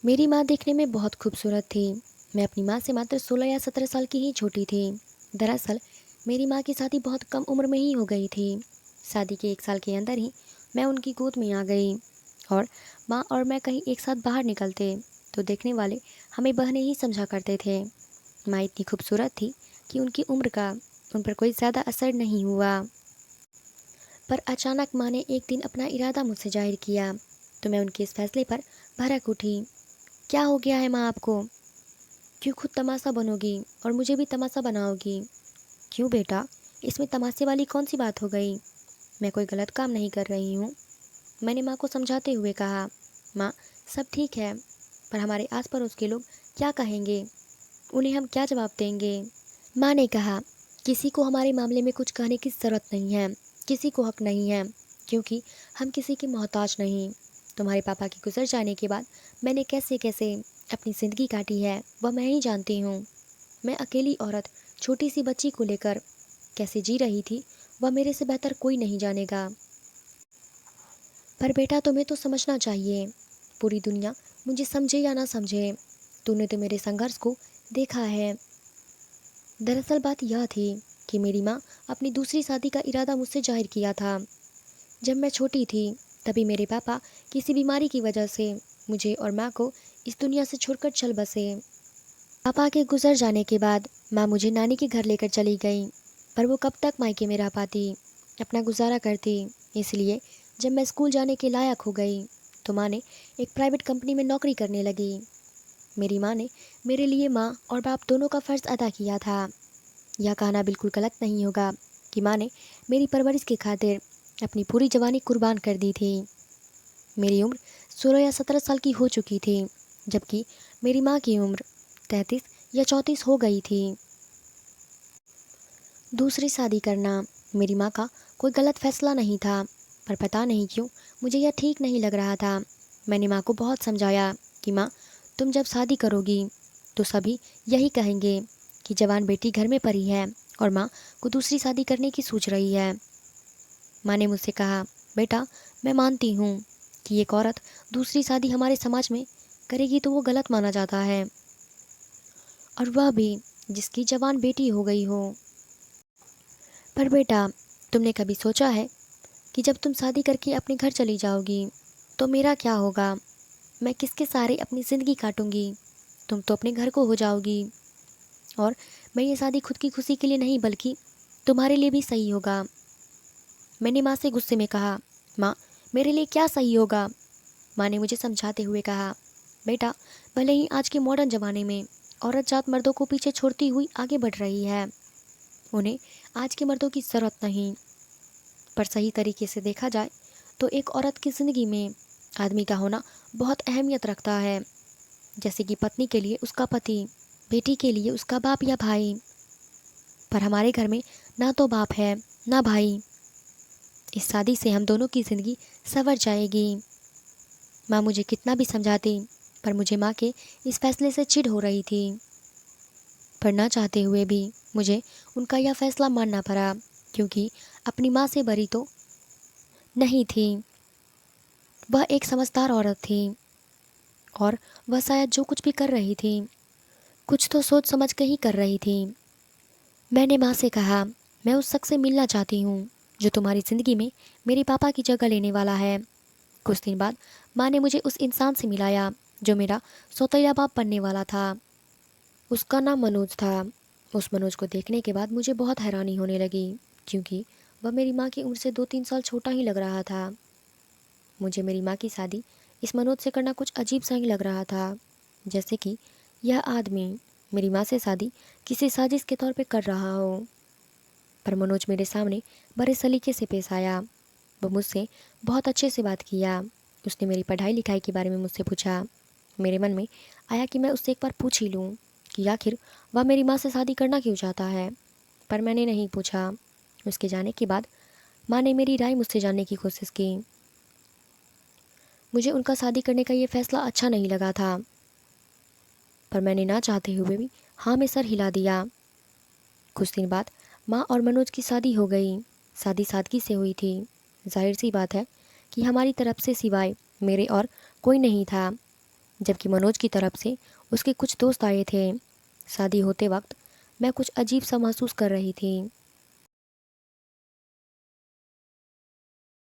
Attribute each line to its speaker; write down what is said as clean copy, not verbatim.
Speaker 1: मेरी माँ देखने में बहुत खूबसूरत थी। मैं अपनी माँ से मात्र 16 या 17 साल की ही छोटी थी। दरअसल मेरी माँ की शादी बहुत कम उम्र में ही हो गई थी। शादी के 1 साल के अंदर ही मैं उनकी गोद में आ गई और माँ और मैं कहीं एक साथ बाहर निकलते तो देखने वाले हमें बहनें ही समझा करते थे। माँ इतनी खूबसूरत थी कि उनकी उम्र का उन पर कोई ज़्यादा असर नहीं हुआ। पर अचानक माँ ने एक दिन अपना इरादा मुझसे जाहिर किया तो मैं उनके इस फैसले पर भड़क उठी। क्या हो गया है माँ आपको? क्यों खुद तमाशा बनोगी और मुझे भी तमाशा बनाओगी? क्यों बेटा, इसमें तमाशे वाली कौन सी बात हो गई? मैं कोई गलत काम नहीं कर रही हूँ। मैंने माँ को समझाते हुए कहा। माँ, सब ठीक है, पर हमारे आस पड़ोस के लोग क्या कहेंगे? उन्हें हम क्या जवाब देंगे? माँ ने कहा, किसी को हमारे मामले में कुछ कहने की ज़रूरत नहीं है। किसी को हक नहीं है, क्योंकि हम किसी के मोहताज नहीं। तुम्हारे पापा के गुजर जाने के बाद मैंने कैसे कैसे अपनी ज़िंदगी काटी है वह मैं ही जानती हूँ। मैं अकेली औरत छोटी सी बच्ची को लेकर कैसे जी रही थी वह मेरे से बेहतर कोई नहीं जानेगा। पर बेटा, तुम्हें तो समझना चाहिए। पूरी दुनिया मुझे समझे या ना समझे, तूने तो मेरे संघर्ष को देखा है। दरअसल बात यह थी कि मेरी माँ अपनी दूसरी शादी का इरादा मुझसे जाहिर किया था। जब मैं छोटी थी तभी मेरे पापा किसी बीमारी की वजह से मुझे और माँ को इस दुनिया से छोड़कर चल बसे। पापा के गुजर जाने के बाद माँ मुझे नानी के घर लेकर चली गई, पर वो कब तक मायके में रह पाती, अपना गुजारा करती। इसलिए जब मैं स्कूल जाने के लायक हो गई तो माँ ने एक प्राइवेट कंपनी में नौकरी करने लगी। मेरी माँ ने मेरे लिए माँ और बाप दोनों का फ़र्ज़ अदा किया था। यह कहना बिल्कुल गलत नहीं होगा कि माँ ने मेरी परवरिश की खातिर अपनी पूरी जवानी कुर्बान कर दी थी। मेरी उम्र 16 या 17 साल की हो चुकी थी, जबकि मेरी माँ की उम्र 33 या 34 हो गई थी। दूसरी शादी करना मेरी माँ का कोई गलत फैसला नहीं था, पर पता नहीं क्यों मुझे यह ठीक नहीं लग रहा था। मैंने माँ को बहुत समझाया कि माँ, तुम जब शादी करोगी तो सभी यही कहेंगे कि जवान बेटी घर में पड़ी है और माँ को दूसरी शादी करने की सोच रही है। माँ ने मुझसे कहा, बेटा, मैं मानती हूँ कि एक औरत दूसरी शादी हमारे समाज में करेगी तो वो गलत माना जाता है, और वह भी जिसकी जवान बेटी हो गई हो। पर बेटा, तुमने कभी सोचा है कि जब तुम शादी करके अपने घर चली जाओगी तो मेरा क्या होगा? मैं किसके सहारे अपनी ज़िंदगी काटूंगी? तुम तो अपने घर को हो जाओगी, और मैं ये शादी खुद की खुशी के लिए नहीं बल्कि तुम्हारे लिए भी सही होगा। मैंने माँ से गुस्से में कहा, माँ, मेरे लिए क्या सही होगा? माँ ने मुझे समझाते हुए कहा, बेटा, भले ही आज के मॉडर्न ज़माने में औरत जात मर्दों को पीछे छोड़ती हुई आगे बढ़ रही है, उन्हें आज के मर्दों की ज़रूरत नहीं, पर सही तरीके से देखा जाए तो एक औरत की ज़िंदगी में आदमी का होना बहुत अहमियत रखता है। जैसे कि पत्नी के लिए उसका पति, बेटी के लिए उसका बाप या भाई। पर हमारे घर में ना तो बाप है ना भाई। इस शादी से हम दोनों की ज़िंदगी संवर जाएगी। माँ मुझे कितना भी समझाती, पर मुझे माँ के इस फैसले से चिढ़ हो रही थी। पर ना चाहते हुए भी मुझे उनका यह फैसला मानना पड़ा, क्योंकि अपनी माँ से बरी तो नहीं थी। वह एक समझदार औरत थी और वह शायद जो कुछ भी कर रही थी कुछ तो सोच समझ कर ही कर रही थी। मैंने माँ से कहा, मैं उस शख्स से मिलना चाहती हूँ जो तुम्हारी ज़िंदगी में मेरे पापा की जगह लेने वाला है। कुछ दिन बाद माँ ने मुझे उस इंसान से मिलाया जो मेरा सौतेला बाप बनने वाला था। उसका नाम मनोज था। उस मनोज को देखने के बाद मुझे बहुत हैरानी होने लगी, क्योंकि वह मेरी माँ की उम्र से 2-3 साल छोटा ही लग रहा था। मुझे मेरी माँ की शादी इस मनोज से करना कुछ अजीब सा ही लग रहा था, जैसे कि यह आदमी मेरी माँ से शादी किसी साजिश के तौर पे कर रहा हो। पर मनोज मेरे सामने बड़े सलीके से पेश आया। वह मुझसे बहुत अच्छे से बात किया। उसने मेरी पढ़ाई लिखाई के बारे में मुझसे पूछा। मेरे मन में आया कि मैं उससे एक बार पूछ ही लूँ कि आखिर वह मेरी माँ से शादी करना क्यों चाहता है, पर मैंने नहीं पूछा। उसके जाने के बाद माँ ने मेरी राय मुझसे जानने की कोशिश की। मुझे उनका शादी करने का ये फैसला अच्छा नहीं लगा था, पर मैंने ना चाहते हुए भी हाँ में सर हिला दिया। कुछ दिन बाद माँ और मनोज की शादी हो गई। शादी सादगी से हुई थी। जाहिर सी बात है कि हमारी तरफ से सिवाय मेरे और कोई नहीं था। जबकि मनोज की तरफ से उसके कुछ दोस्त आए थे। शादी होते वक्त मैं कुछ अजीब सा महसूस कर रही थी।